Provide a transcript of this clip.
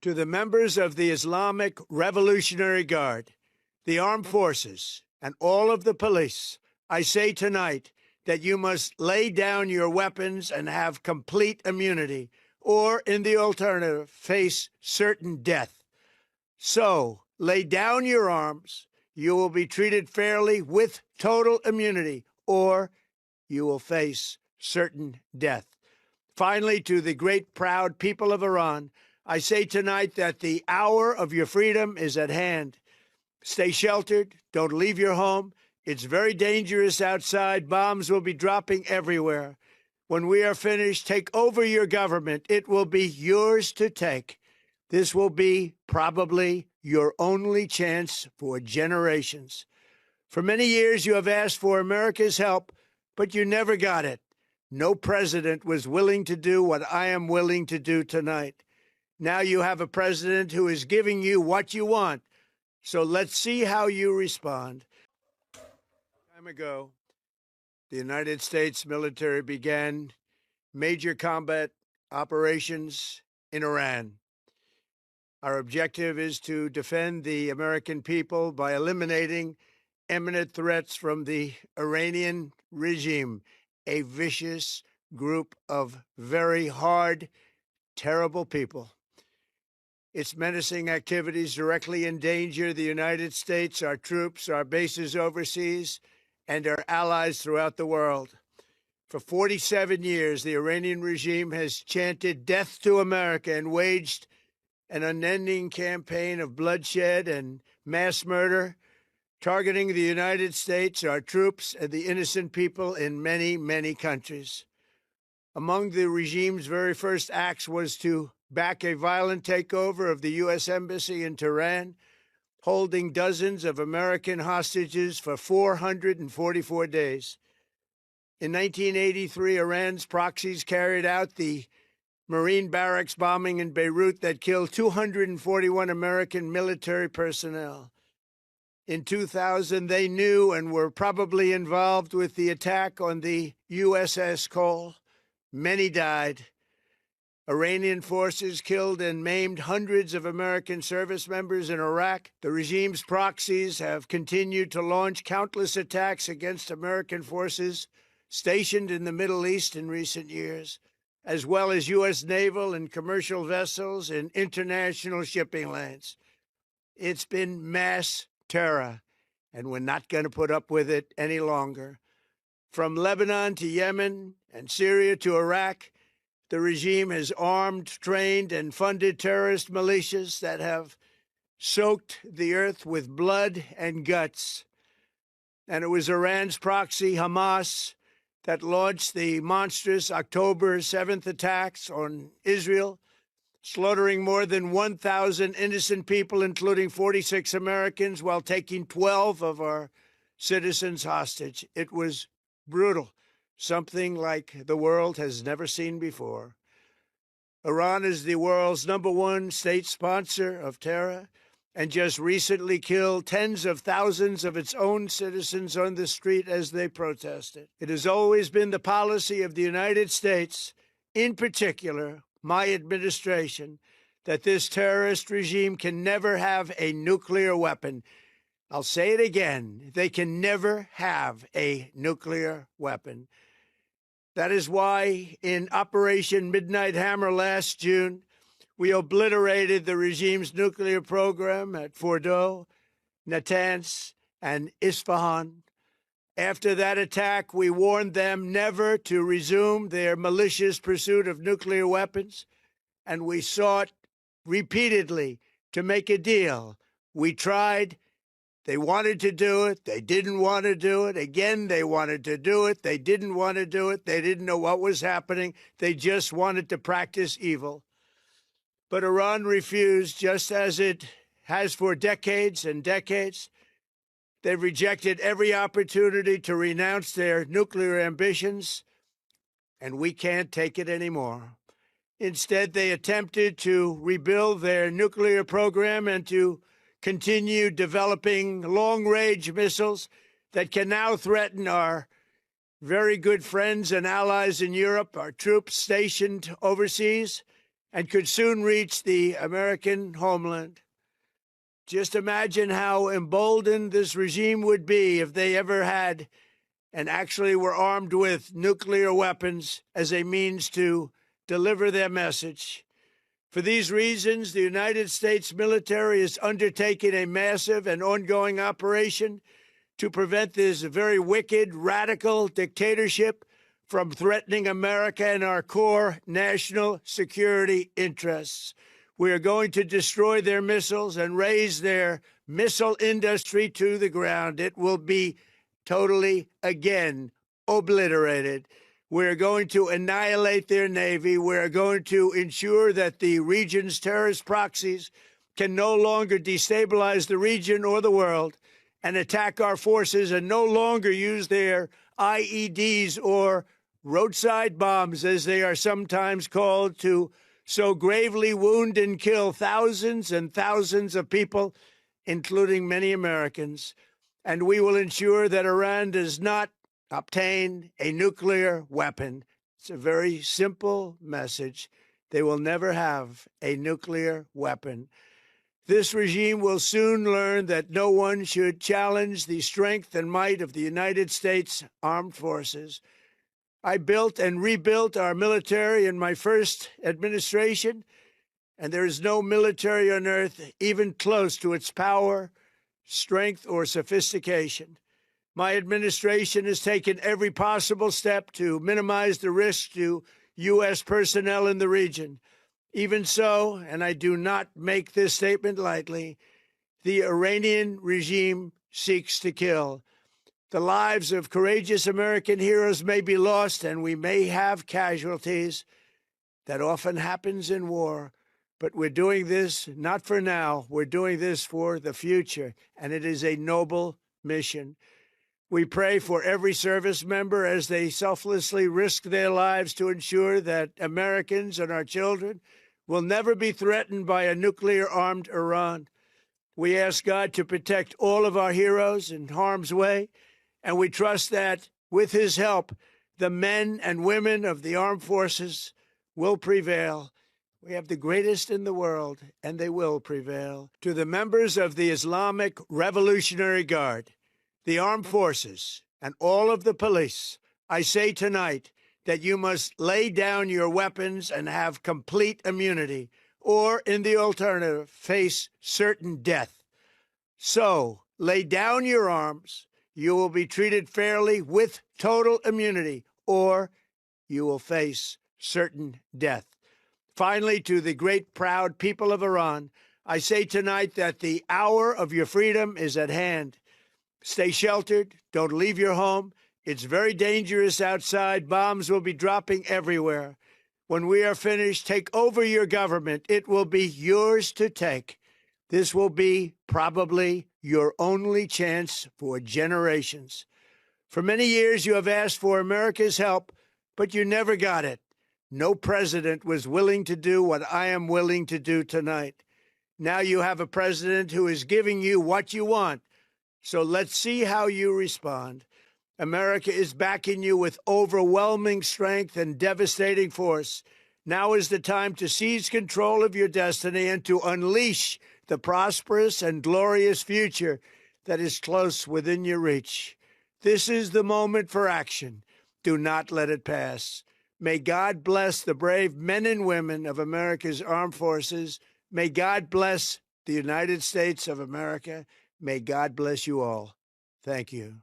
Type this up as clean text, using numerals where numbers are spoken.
To the members of the Islamic Revolutionary Guard, the armed forces, and all of the police, I say tonight that you must lay down your weapons and have complete immunity, or, in the alternative, face certain death. So, lay down your arms. You will be treated fairly with total immunity, or you will face certain death. Finally, to the great, proud people of Iran, I say tonight that the hour of your freedom is at hand. Stay sheltered. Don't leave your home. It's very dangerous outside. Bombs will be dropping everywhere. When we are finished, take over your government. It will be yours to take. This will be probably your only chance for generations. For many years, you have asked for America's help, but you never got it. No president was willing to do what I am willing to do tonight. Now you have a president who is giving you what you want. So let's see how you respond. Time ago, the United States military began major combat operations in Iran. Our objective is to defend the American people by eliminating imminent threats from the Iranian regime, a vicious group of very hard, terrible people. Its menacing activities directly endanger the United States, our troops, our bases overseas, and our allies throughout the world. For 47 years, the Iranian regime has chanted death to America and waged an unending campaign of bloodshed and mass murder, targeting the United States, our troops, and the innocent people in many, many countries. Among the regime's very first acts was to back a violent takeover of the U.S. Embassy in Tehran, holding dozens of American hostages for 444 days. In 1983, Iran's proxies carried out the Marine barracks bombing in Beirut that killed 241 American military personnel. In 2000, they knew and were probably involved with the attack on the USS Cole. Many died. Iranian forces killed and maimed hundreds of American service members in Iraq. The regime's proxies have continued to launch countless attacks against American forces stationed in the Middle East in recent years, as well as U.S. naval and commercial vessels in international shipping lanes. It's been mass terror, and we're not going to put up with it any longer. From Lebanon to Yemen and Syria to Iraq, the regime has armed, trained, and funded terrorist militias that have soaked the earth with blood and guts. And it was Iran's proxy, Hamas, that launched the monstrous October 7th attacks on Israel, slaughtering more than 1,000 innocent people, including 46 Americans, while taking 12 of our citizens hostage. It was brutal, something like the world has never seen before. Iran is the world's #1 state sponsor of terror and just recently killed tens of thousands of its own citizens on the street as they protested. It has always been the policy of the United States, in particular, my administration, that this terrorist regime can never have a nuclear weapon. I'll say it again. They can never have a nuclear weapon. That is why in Operation Midnight Hammer last June, we obliterated the regime's nuclear program at Fordow, Natanz, and Isfahan. After that attack, we warned them never to resume their malicious pursuit of nuclear weapons, and we sought repeatedly to make a deal. We tried. They wanted to do it. They didn't want to do it. Again, they wanted to do it. They didn't want to do it. They didn't know what was happening. They just wanted to practice evil. But Iran refused, just as it has for decades and decades. They've rejected every opportunity to renounce their nuclear ambitions, and we can't take it anymore. Instead, they attempted to rebuild their nuclear program and to continue developing long-range missiles that can now threaten our very good friends and allies in Europe, our troops stationed overseas, and could soon reach the American homeland. Just imagine how emboldened this regime would be if they ever had and actually were armed with nuclear weapons as a means to deliver their message. For these reasons, the United States military is undertaking a massive and ongoing operation to prevent this very wicked, radical dictatorship from threatening America and our core national security interests. We are going to destroy their missiles and raise their missile industry to the ground. It will be totally, again, obliterated. We're going to annihilate their Navy. We're going to ensure that the region's terrorist proxies can no longer destabilize the region or the world and attack our forces and no longer use their IEDs or roadside bombs, as they are sometimes called, to so gravely wound and kill thousands and thousands of people, including many Americans. And we will ensure that Iran does not obtain a nuclear weapon. It's a very simple message. They will never have a nuclear weapon. This regime will soon learn that no one should challenge the strength and might of the United States Armed Forces. I built and rebuilt our military in my first administration, and there is no military on earth even close to its power, strength, or sophistication. My administration has taken every possible step to minimize the risk to U.S. personnel in the region. Even so, and I do not make this statement lightly, the Iranian regime seeks to kill. The lives of courageous American heroes may be lost, and we may have casualties. That often happens in war. But we're doing this not for now. We're doing this for the future, and it is a noble mission. We pray for every service member as they selflessly risk their lives to ensure that Americans and our children will never be threatened by a nuclear-armed Iran. We ask God to protect all of our heroes in harm's way, and we trust that, with his help, the men and women of the armed forces will prevail. We have the greatest in the world, and they will prevail. To the members of the Islamic Revolutionary Guard, the armed forces, and all of the police, I say tonight that you must lay down your weapons and have complete immunity, or, in the alternative, face certain death. So, lay down your arms. You will be treated fairly with total immunity, or you will face certain death. Finally, to the great, proud people of Iran, I say tonight that the hour of your freedom is at hand. Stay sheltered. Don't leave your home. It's very dangerous outside. Bombs will be dropping everywhere. When we are finished, take over your government. It will be yours to take. This will be probably your only chance for generations. For many years, you have asked for America's help, but you never got it. No president was willing to do what I am willing to do tonight. Now you have a president who is giving you what you want. So let's see how you respond. America is backing you with overwhelming strength and devastating force. Now is the time to seize control of your destiny and to unleash the prosperous and glorious future that is close within your reach. This is the moment for action. Do not let it pass. May God bless the brave men and women of America's armed forces. May God bless the United States of America. May God bless you all. Thank you.